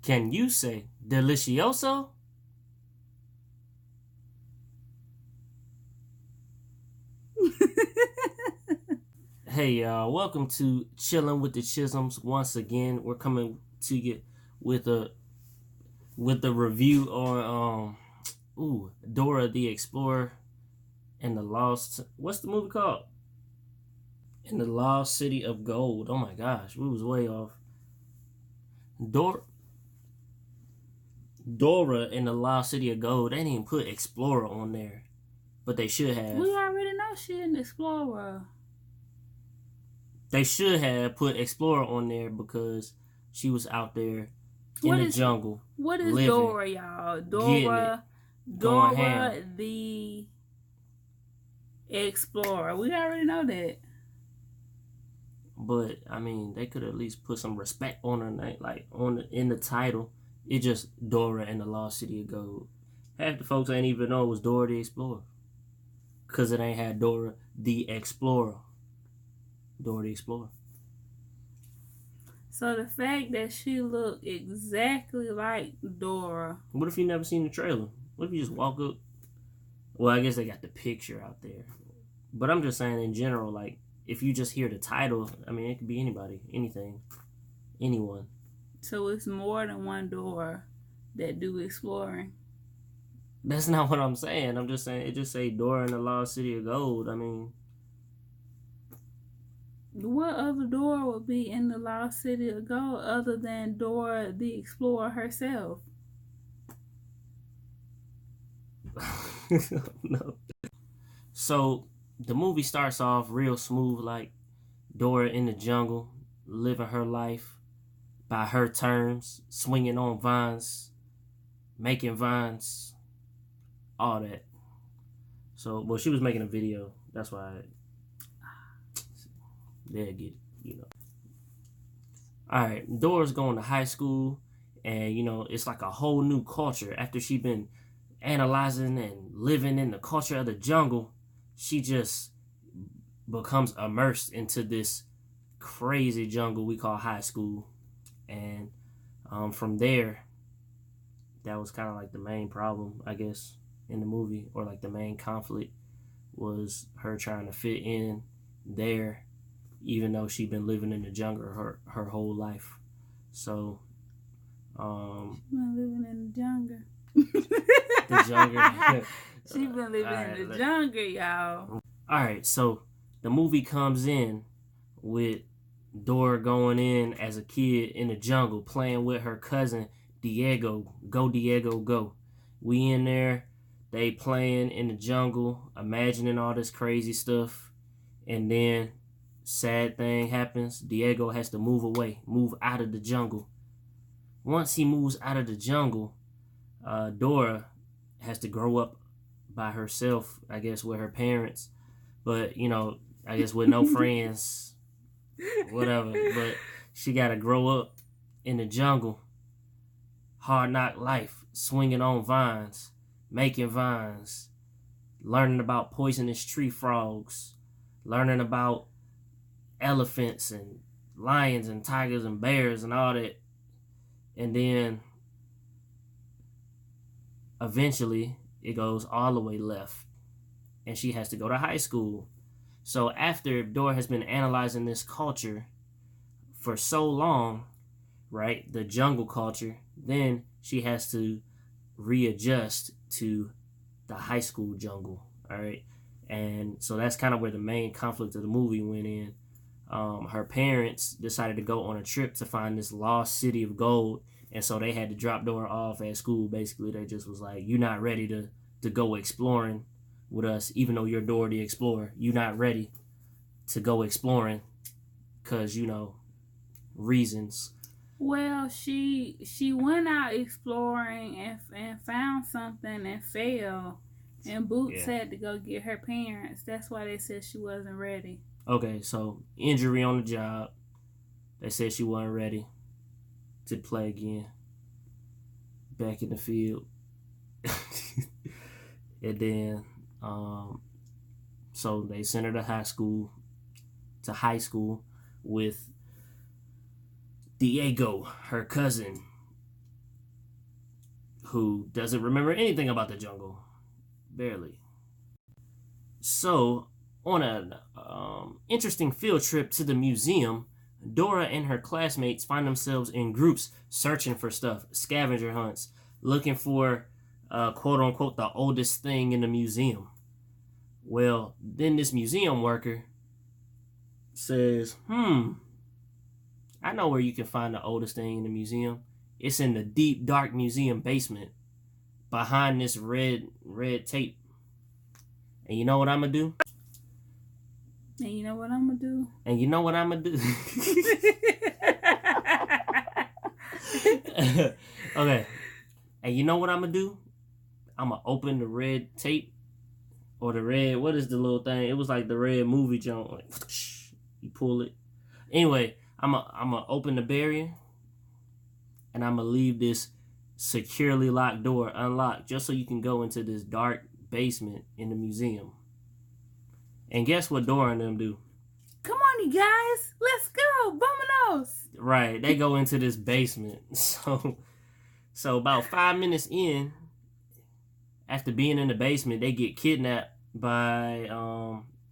Can you say delicioso? Hey y'all, welcome to Chillin with the Chisholms. Once again, we're coming to you with a review on Dora the Explorer and the Lost. What's the movie called? In the Lost City of Gold. Oh my gosh, we was way off. Dora in the Lost City of Gold. They didn't even put Explorer on there, but they should have. We already know she an explorer. They should have put Explorer on there because she was out there in the jungle. What is living, Dora, y'all? Dora the Explorer. We already know that. But I mean, they could at least put some respect on her name, like in the title. It's just Dora and the Lost City of Gold. Half the folks ain't even know it was Dora the Explorer, cause it ain't had Dora the Explorer. Dora the Explorer. So the fact that she looked exactly like Dora. What if you never seen the trailer? What if you just walk up? Well, I guess they got the picture out there. But I'm just saying in general, like, if you just hear the title, I mean, it could be anybody, anything, anyone. So it's more than one Dora that do exploring. That's not what I'm saying. I'm just saying, it just say Dora in the Lost City of Gold. I mean, what other Dora would be in the Lost City of Gold other than Dora the Explorer herself? No. So the movie starts off real smooth, like Dora in the jungle, living her life by her terms, swinging on vines, making vines, all that. So, well, she was making a video. That's why they'll get it, you know. All right, Dora's going to high school, and, you know, it's like a whole new culture. After she been analyzing and living in the culture of the jungle, she just becomes immersed into this crazy jungle we call high school. And from there, that was kind of like the main problem, I guess, in the movie, or like the main conflict was her trying to fit in there, even though she'd been living in the jungle her whole life. So, she's been living in the jungle. The jungle. She been living in the jungle, y'all. All right, so the movie comes in with Dora going in as a kid in the jungle, playing with her cousin Diego. Go, Diego, go. We in there, they playing in the jungle, imagining all this crazy stuff, and then sad thing happens. Diego has to move away, move out of the jungle. Once he moves out of the jungle, Dora has to grow up by herself, I guess, with her parents, but, you know, I guess with no friends, whatever, but she got to grow up in the jungle, hard knock life, swinging on vines, making vines, learning about poisonous tree frogs, learning about elephants and lions and tigers and bears and all that. And then eventually it goes all the way left and she has to go to high school. So after Dora has been analyzing this culture for so long, right, the jungle culture, then she has to readjust to the high school jungle, all right? And so that's kind of where the main conflict of the movie went in. Her parents decided to go on a trip to find this lost city of gold, and so they had to drop Dora off at school. Basically, they just was like, you're not ready to go exploring with us, even though you're Dora the Explorer. You're not ready to go exploring because, you know, reasons. Well, she went out exploring and found something and fell, and Boots had to go get her parents. That's why they said she wasn't ready. Okay, so injury on the job. They said she wasn't ready to play again. Back in the field. And then, so they sent her to high school with Diego, her cousin, who doesn't remember anything about the jungle, barely. So, on an interesting field trip to the museum, Dora and her classmates find themselves in groups searching for stuff, scavenger hunts, looking for quote unquote the oldest thing in the museum. Well, then this museum worker says, I know where you can find the oldest thing in the museum. It's in the deep, dark museum basement behind this red tape. And you know what I'm going to do? And you know what I'm going to do? And you know what I'm going to do? Okay. And you know what I'm going to do? I'm going to open the red tape. Or the red, what is the little thing? It was like the red movie jump. Like, you pull it. Anyway, I'm going to open the barrier. And I'm going to leave this securely locked door unlocked. Just so you can go into this dark basement in the museum. And guess what Dora and them do? Come on, you guys. Let's go. Vámonos. Right. They go into this basement. So about 5 minutes in, after being in the basement, they get kidnapped by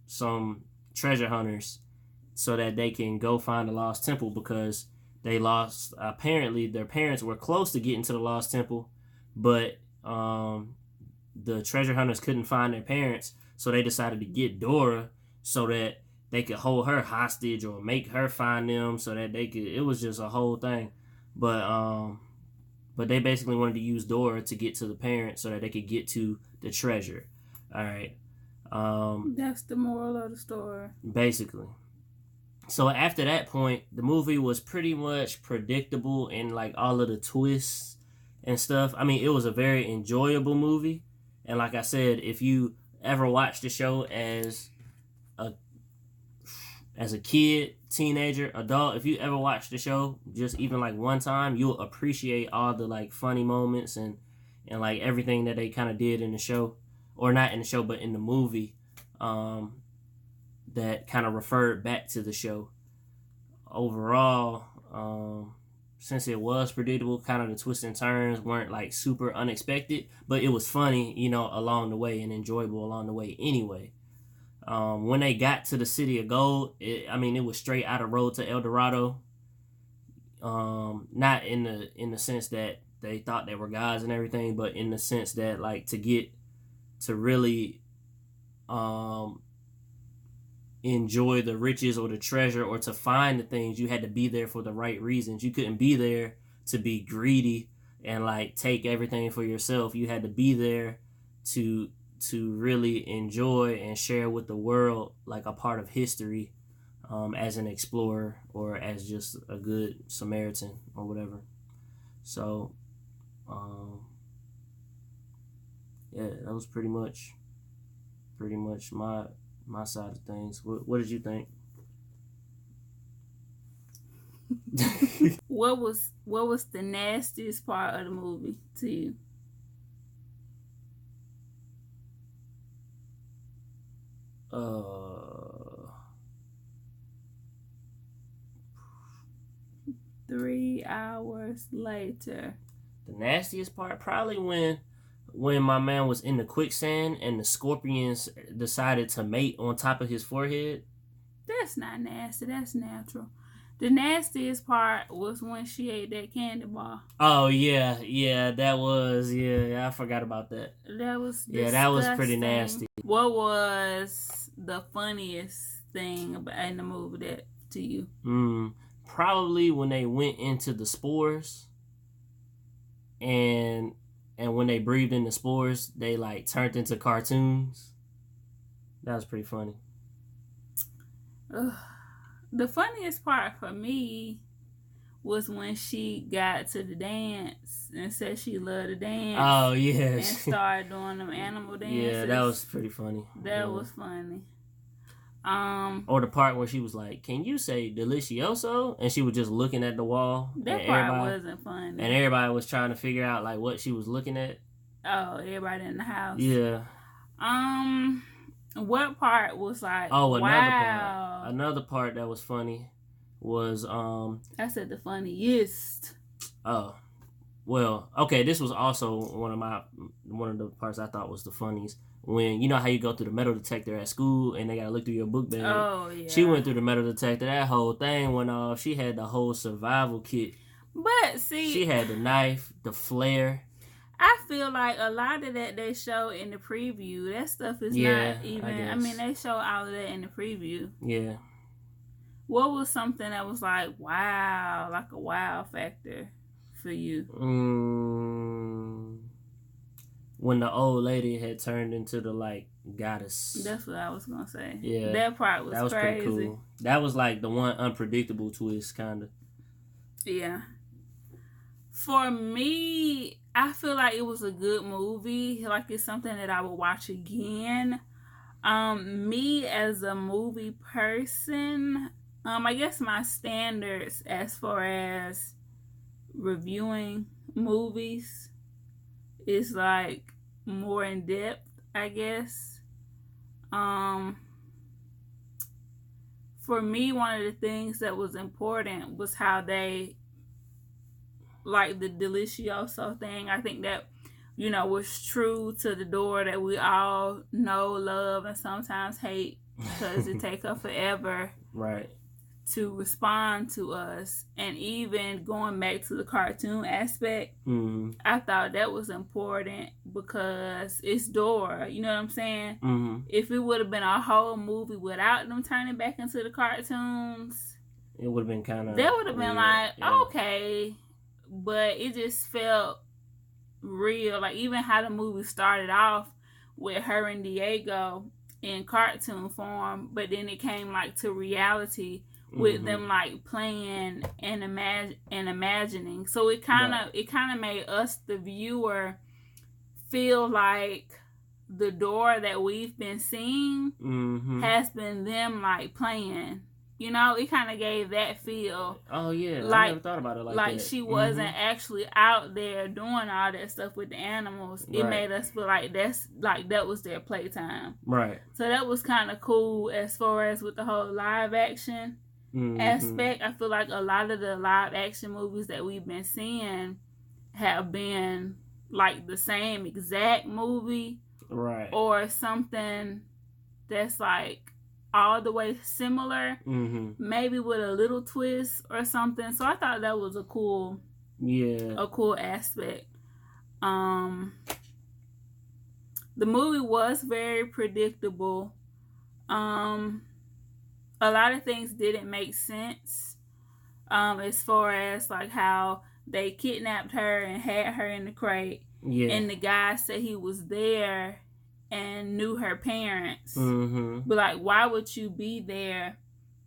some treasure hunters so that they can go find the lost temple, because they lost, apparently their parents were close to getting to the lost temple, but the treasure hunters couldn't find their parents, so they decided to get Dora so that they could hold her hostage or make her find them so that they could, it was just a whole thing. But they basically wanted to use Dora to get to the parents so that they could get to the treasure. All right. That's the moral of the story. Basically. So after that point, the movie was pretty much predictable in like all of the twists and stuff. I mean, it was a very enjoyable movie. And like I said, if you ever watched the show as a kid, teenager, adult, if you ever watched the show just even like one time, you'll appreciate all the like funny moments and like everything that they kind of did in the show, or not in the show but in the movie, that kind of referred back to the show. Overall, since it was predictable, kind of the twists and turns weren't like super unexpected, but it was funny, along the way, and enjoyable along the way anyway. When they got to the city of gold, it was straight out of Road to El Dorado. Not in the sense that they thought they were gods and everything, but in the sense that like to really enjoy the riches or the treasure or to find the things, you had to be there for the right reasons. You couldn't be there to be greedy and like take everything for yourself. You had to be there to really enjoy and share with the world, like a part of history, as an explorer or as just a good Samaritan or whatever. So yeah, that was pretty much my side of things. What did you think? What was the nastiest part of the movie to you? Three hours later. The nastiest part, probably when my man was in the quicksand and the scorpions decided to mate on top of his forehead. That's not nasty. That's natural. The nastiest part was when she ate that candy bar. Oh yeah, that was I forgot about that. That was disgusting. Yeah, that was pretty nasty. What was the funniest thing in the movie that to you? Probably when they went into the spores, and when they breathed in the spores, they like turned into cartoons. That was pretty funny. The funniest part for me was when she got to the dance and said she loved to dance. Oh, yeah. And started doing them animal dances. Yeah, that was pretty funny. That was funny. Or the part where she was like, "Can you say delicioso?" And she was just looking at the wall. That part wasn't funny. And everybody was trying to figure out like what she was looking at. Oh, everybody in the house. Yeah. What part was like, another part that was funny was I said the funniest. Oh. Well, okay, this was also one of the parts I thought was the funniest. When you know how you go through the metal detector at school and they gotta look through your book bag. Oh yeah. She went through the metal detector. That whole thing went off. She had the whole survival kit. But see, she had the knife, the flare. I feel like a lot of that they show in the preview. That stuff is not even. I mean, they show all of that in the preview. Yeah. What was something that was like wow, like a wow factor for you? When the old lady had turned into the like goddess. That's what I was gonna say. Yeah. That part was crazy. Pretty cool. That was like the one unpredictable twist, kind of. Yeah. For me, I feel like it was a good movie. Like it's something that I would watch again. Me as a movie person, I guess my standards as far as reviewing movies is like more in depth, I guess. For me, one of the things that was important was how they, like the delicioso thing, I think that, you know, was true to the Dora that we all know, love, and sometimes hate because it take her forever right to respond to us. And even going back to the cartoon aspect, I thought that was important because it's Dora, you know what I'm saying? If it would have been a whole movie without them turning back into the cartoons, it would have been kind of, that would have been like, okay, but it just felt real. Like even how the movie started off with her and Diego in cartoon form, but then it came like to reality with them like playing and imagining. So it kind of made us, the viewer, feel like the Dora that we've been seeing has been them like playing. You know, it kind of gave that feel. Oh yeah, like, I never thought about it like that. Like she wasn't actually out there doing all that stuff with the animals. It made us feel like that was their playtime. Right. So that was kind of cool as far as with the whole live action aspect. I feel like a lot of the live action movies that we've been seeing have been like the same exact movie, right, or something that's like all the way similar, maybe with a little twist or something. So I thought that was a cool aspect. The movie was very predictable. A lot of things didn't make sense, as far as like how they kidnapped her and had her in the crate, and the guy said he was there and knew her parents. But like, why would you be there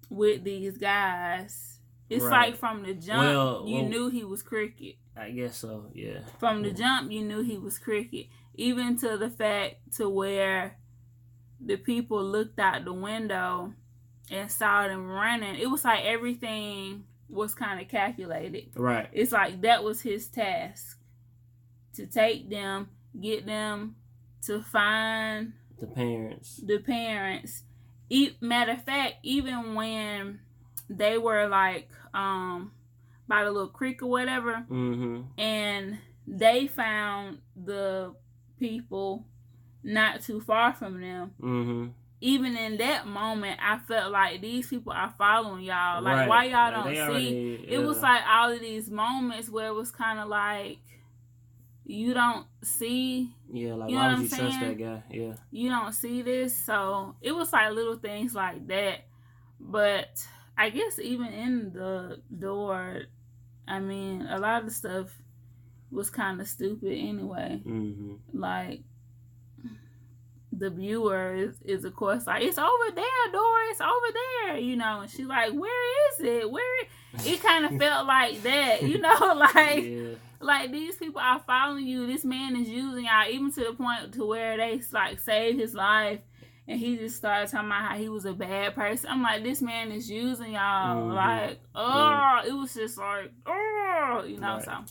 with these guys? It's like from the jump, you knew he was crooked. I guess so, yeah. From the jump, you knew he was crooked. Even to the fact to where the people looked out the window and saw them running. It was like everything was kind of calculated. Right. It's like that was his task, to take them, get them to find the parents. Matter of fact, even when they were like by the little creek or whatever, and they found the people not too far from them, even in that moment, I felt like these people are following y'all. Like, why y'all don't see? It was like all of these moments where it was kind of like, you don't see. Yeah, like, why would you trust that guy? Yeah. You don't see this. So it was like little things like that. But I guess even in the door, I mean, a lot of the stuff was kind of stupid anyway. Like, the viewer is of course like, it's over there, Dora, it's over there, you know, and she's like, where is it? It kind of felt like that, you know, like like these people are following you. This man is using y'all, even to the point to where they like saved his life, and he just started talking about how he was a bad person. I'm like, this man is using y'all. Like, it was just like, you know. So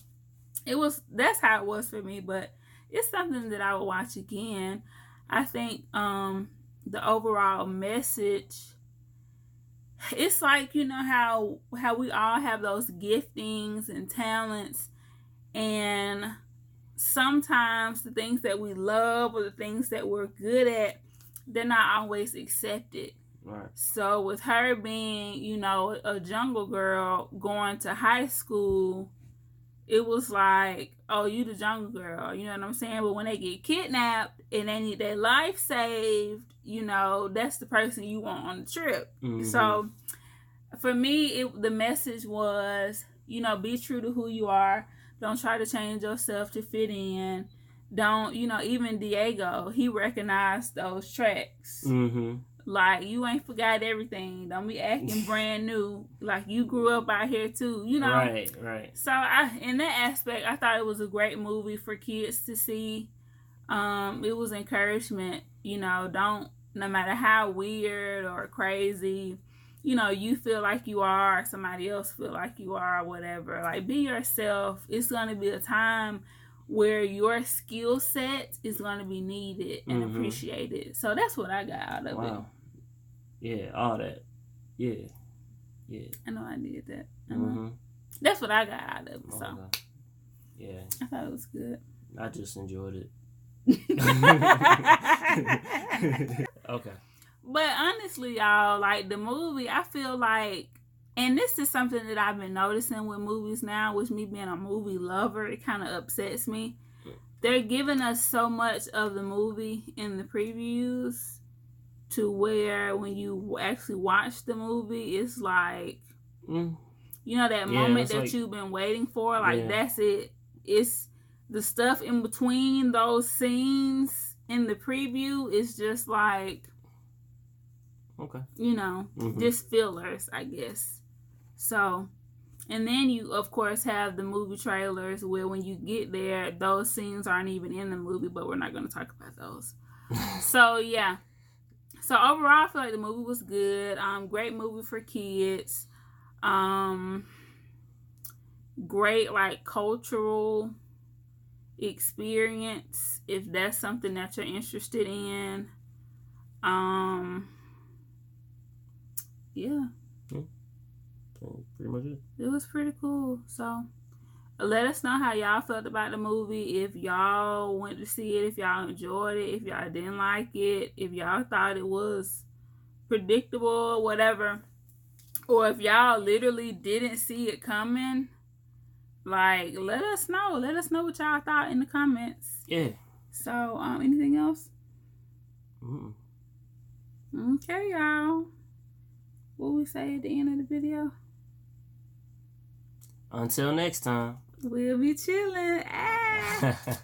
that's how it was for me. But it's something that I would watch again. I think the overall message, it's like, you know how we all have those giftings and talents, and sometimes the things that we love or the things that we're good at, they're not always accepted. Right. So with her being, you know, a jungle girl going to high school, it was like, oh, you the jungle girl, you know what I'm saying? But when they get kidnapped and they need their life saved, you know, that's the person you want on the trip. Mm-hmm. So for me, the message was, you know, be true to who you are. Don't try to change yourself to fit in. Don't, you know, even Diego, he recognized those tracks. Mm-hmm. Like, you ain't forgot everything. Don't be acting brand new. Like, you grew up out here too, you know? Right. So, in that aspect, I thought it was a great movie for kids to see. It was encouragement, you know, no matter how weird or crazy, you know, you feel like you are, or somebody else feel like you are, or whatever. Like, be yourself. It's going to be a time where your skill set is going to be needed and appreciated. So that's what I got out of it. Yeah, all that. Yeah. I know I did that. That's what I got out of it. So Okay. Yeah. I thought it was good. I just enjoyed it. Okay. But honestly, y'all, like the movie, I feel like, and this is something that I've been noticing with movies now, which me being a movie lover, it kind of upsets me. They're giving us so much of the movie in the previews to where when you actually watch the movie, it's like, you know, that moment that you've been waiting for, like that's it. It's the stuff in between those scenes in the preview is just like, you know, just fillers, I guess. So, and then you, of course, have the movie trailers where when you get there, those scenes aren't even in the movie, but we're not going to talk about those. So, yeah. So, overall, I feel like the movie was good. Great movie for kids. Great, like, cultural experience, if that's something that you're interested in. Yeah. Pretty much it. It was pretty cool. So let us know how y'all felt about the movie. If y'all went to see it, if y'all enjoyed it, if y'all didn't like it, if y'all thought it was predictable, whatever, or if y'all literally didn't see it coming. Like, let us know. Let us know what y'all thought in the comments. Yeah. So, anything else? Okay, y'all. What we say at the end of the video? Until next time. We'll be chilling. Ah.